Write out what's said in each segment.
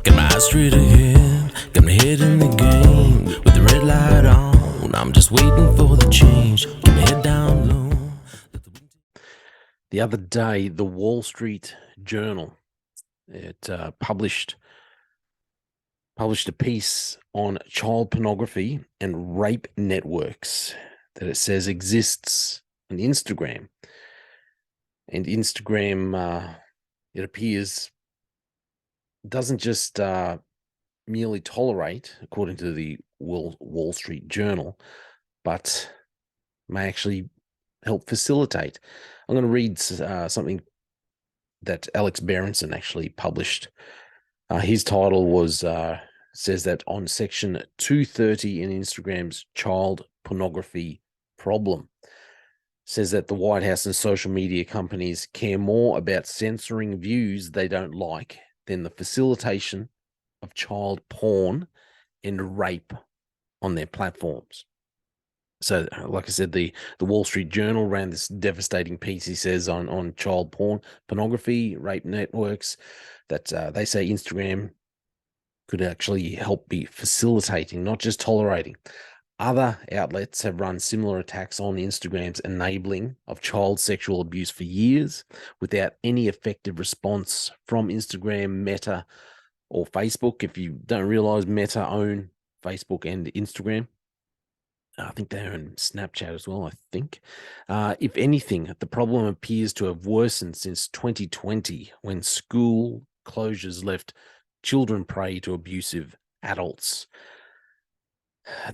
Got my eyes straight ahead, got my head in the game. With the red light on, I'm just waiting for the change. Keep my head down low. The other day, the Wall Street Journal, it published a piece on child pornography and rape networks that it says exists on Instagram. And Instagram, it appears, doesn't just merely tolerate, according to the Wall Street Journal, but may actually help facilitate. I'm going to read something that Alex Berenson actually published. His title was says that on section 230 in Instagram's child pornography problem, says that the White House and social media companies care more about censoring views they don't like than the facilitation of child porn and rape on their platforms. So, like I said, the Wall Street Journal ran this devastating piece, he says, on child pornography, rape networks, that they say Instagram could actually help be facilitating, not just tolerating. Other outlets have run similar attacks on Instagram's enabling of child sexual abuse for years without any effective response from Instagram, Meta, or Facebook. If you don't realize, Meta own Facebook and Instagram. I think they own Snapchat as well, I think. If anything, the problem appears to have worsened since 2020, when school closures left children prey to abusive adults.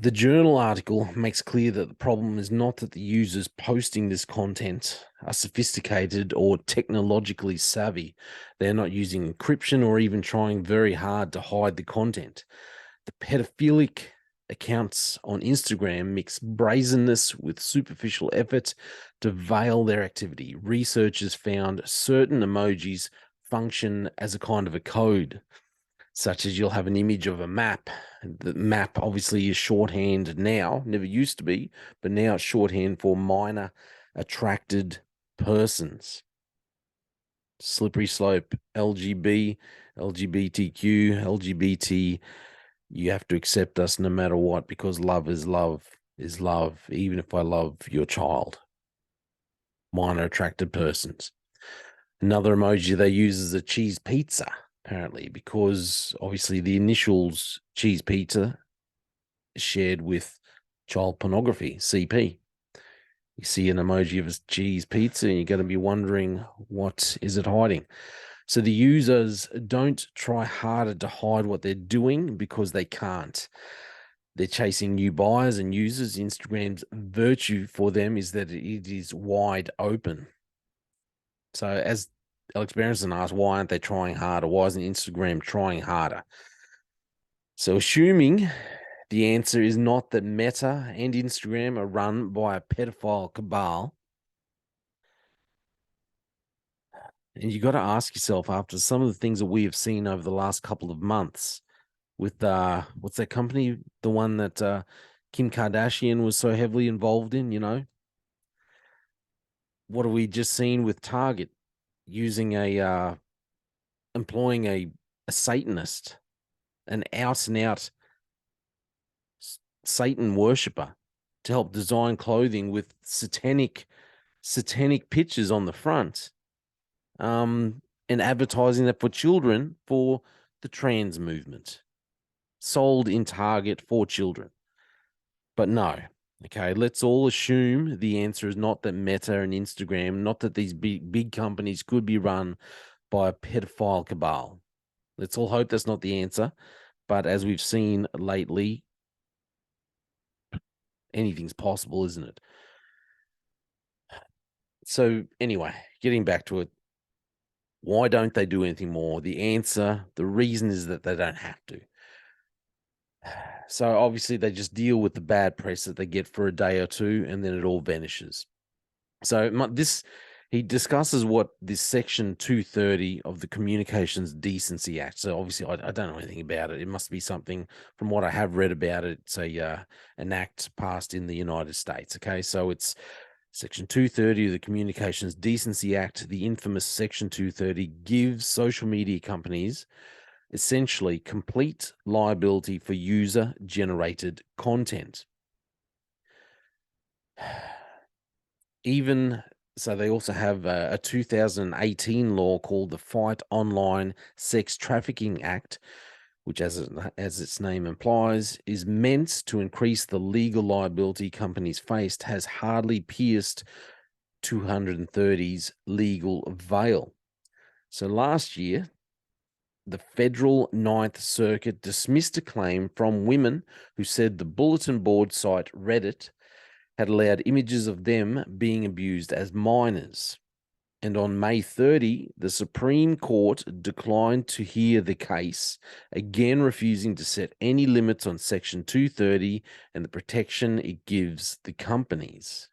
The journal article makes clear that the problem is not that the users posting this content are sophisticated or technologically savvy. They're not using encryption or even trying very hard to hide the content. The pedophilic accounts on Instagram mix brazenness with superficial effort to veil their activity. Researchers found certain emojis function as a kind of a code, such as you'll have an image of a map. The map obviously is shorthand now, never used to be, but now it's shorthand for minor attracted persons. Slippery slope, LGBTQ, LGBT. You have to accept us no matter what, because love is love, even if I love your child. Minor attracted persons. Another emoji they use is a cheese pizza, apparently, because obviously the initials cheese pizza is shared with child pornography, CP. You see an emoji of a cheese pizza and you're going to be wondering, what is it hiding? So the users don't try harder to hide what they're doing because they can't. They're chasing new buyers and users. Instagram's virtue for them is that it is wide open. So as Alex Berenson asked, why aren't they trying harder? Why isn't Instagram trying harder? So assuming the answer is not that Meta and Instagram are run by a pedophile cabal, and you got to ask yourself, after some of the things that we have seen over the last couple of months with what's that company, the one that Kim Kardashian was so heavily involved in, what have we just seen with Target using employing a Satanist, an out and out Satan worshiper, to help design clothing with satanic pictures on the front, and advertising that for children, for the trans movement, sold in Target for children. But no, okay, let's all assume the answer is not that Meta and Instagram, not that these big companies could be run by a pedophile cabal. Let's all hope that's not the answer. But as we've seen lately, anything's possible, isn't it? So anyway, getting back to it, why don't they do anything more? The reason is that they don't have to. So obviously they just deal with the bad press that they get for a day or two, and then it all vanishes. So he discusses what this section 230 of the Communications Decency Act. So obviously I don't know anything about it. It must be something, from what I have read about it, it's an act passed in the United States. Okay, so it's Section 230 of the Communications Decency Act, the infamous Section 230, gives social media companies essentially complete liability for user-generated content. Even so, they also have a 2018 law called the Fight Online Sex Trafficking Act, which, as its name implies, is meant to increase the legal liability companies faced, has hardly pierced 230's legal veil. So last year, the federal Ninth Circuit dismissed a claim from women who said the bulletin board site Reddit had allowed images of them being abused as minors. And on May 30, the Supreme Court declined to hear the case, again refusing to set any limits on Section 230 and the protection it gives the companies.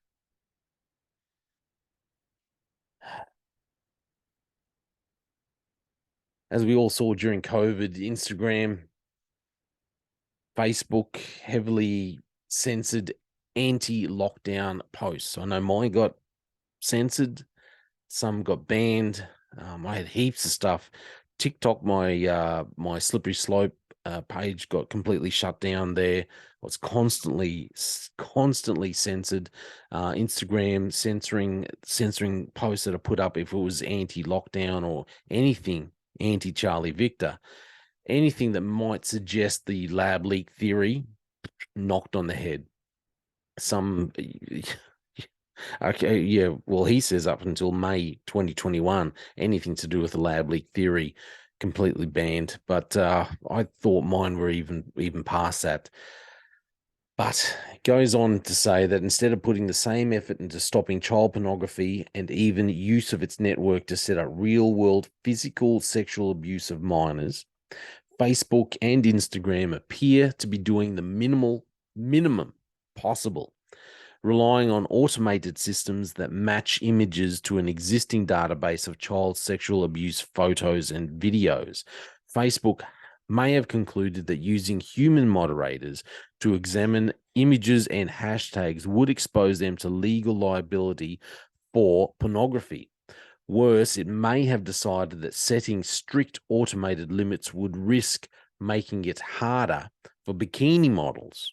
As we all saw during COVID, Instagram, Facebook heavily censored anti-lockdown posts. I know mine got censored, some got banned. I had heaps of stuff. TikTok, my slippery slope page got completely shut down there. Was constantly censored. Instagram censoring posts that are put up if it was anti-lockdown or anything anti-Charlie Victor. Anything that might suggest the lab leak theory, knocked on the head. Some Okay, yeah. Well, he says up until May 2021, anything to do with the lab leak theory, completely banned. But I thought mine were even past that. But it goes on to say that instead of putting the same effort into stopping child pornography and even use of its network to set up real-world physical sexual abuse of minors, Facebook and Instagram appear to be doing the minimum possible, relying on automated systems that match images to an existing database of child sexual abuse photos and videos. Facebook may have concluded that using human moderators to examine images and hashtags would expose them to legal liability for pornography. Worse, it may have decided that setting strict automated limits would risk making it harder for bikini models,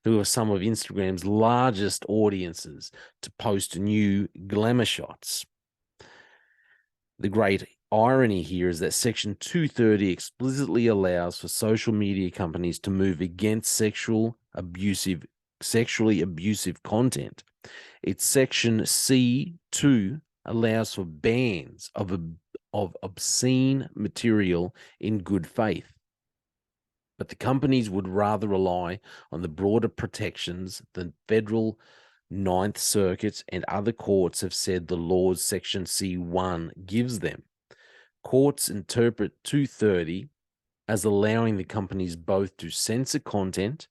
who are some of Instagram's largest audiences, to post new glamour shots. The great irony here is that Section 230 explicitly allows for social media companies to move against sexually abusive content. Its Section C2 allows for bans of obscene material in good faith. But the companies would rather rely on the broader protections than federal Ninth Circuit and other courts have said the law's Section C1 gives them. Courts interpret 230 as allowing the companies both to censor content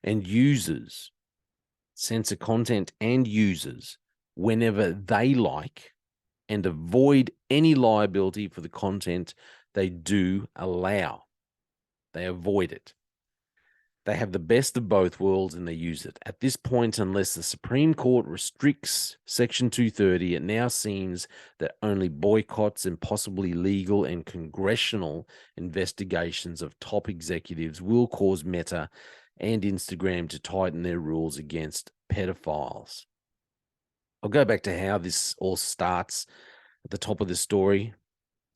and users whenever they like and avoid any liability for the content they do allow. They avoid it. They have the best of both worlds and they use it. At this point, unless the Supreme Court restricts Section 230, it now seems that only boycotts and possibly legal and congressional investigations of top executives will cause Meta and Instagram to tighten their rules against pedophiles. I'll go back to how this all starts at the top of the story.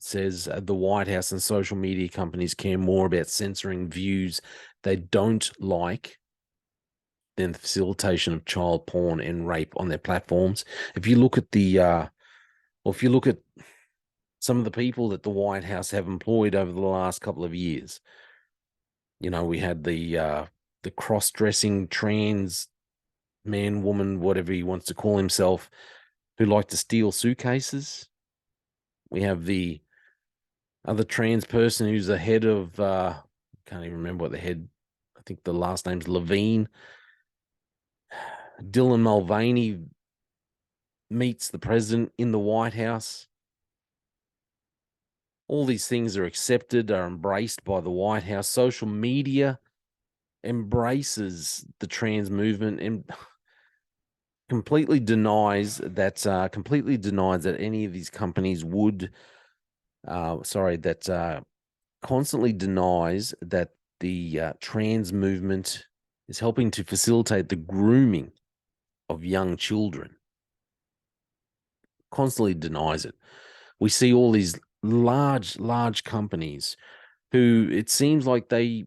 Says the White House and social media companies care more about censoring views they don't like than the facilitation of child porn and rape on their platforms. If you look at some of the people that the White House have employed over the last couple of years, we had the cross-dressing trans man, woman, whatever he wants to call himself, who like to steal suitcases. We have the other trans person who's the head of, can't even remember what the head, I think the last name's Levine. Dylan Mulvaney meets the president in the White House. All these things are accepted, are embraced by the White House. Social media embraces the trans movement and completely denies that any of these companies would constantly denies that the trans movement is helping to facilitate the grooming of young children. Constantly denies it. We see all these large companies who it seems like they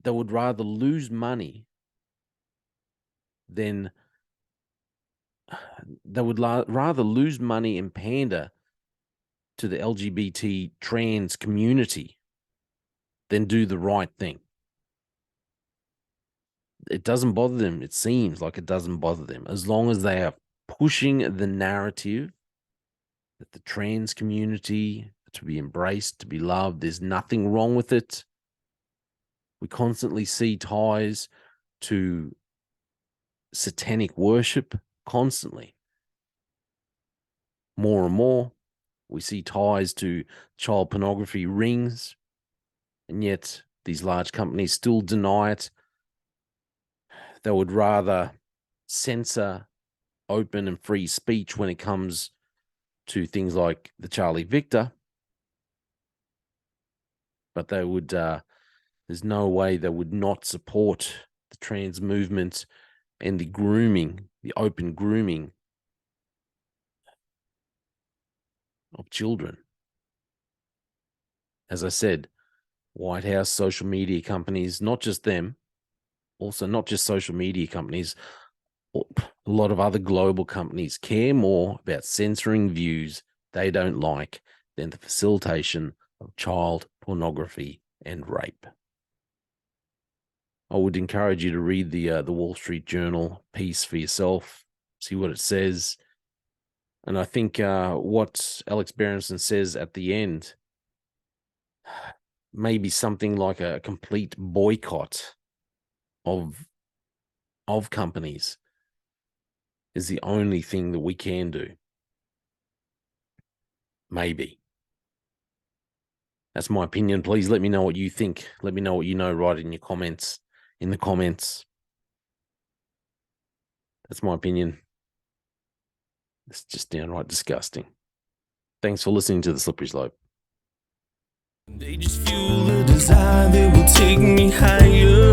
would rather lose money than they would rather lose money and pander to the LGBT trans community than do the right thing. It doesn't bother them. It seems like it doesn't bother them as long as they are pushing the narrative that the trans community to be embraced, to be loved. There's nothing wrong with it. We constantly see ties to satanic worship constantly. More and more, we see ties to child pornography rings, and yet these large companies still deny it. They would rather censor open and free speech when it comes to things like the Charlie Victor, but they would, there's no way they would not support the trans movement and the grooming, the open grooming of children. As I said, White House, social media companies, not just them, also not just social media companies, a lot of other global companies care more about censoring views they don't like than the facilitation of child pornography and rape. I would encourage you to read the Wall Street Journal piece for yourself, see what it says. And I think what Alex Berenson says at the end, maybe something like a complete boycott of companies is the only thing that we can do. Maybe. That's my opinion. Please let me know what you think. Let me know what you know. Write in your comments. In the comments. That's my opinion. It's just downright disgusting. Thanks for listening to The Slippery Slope. They just fuel a desire that will take me higher.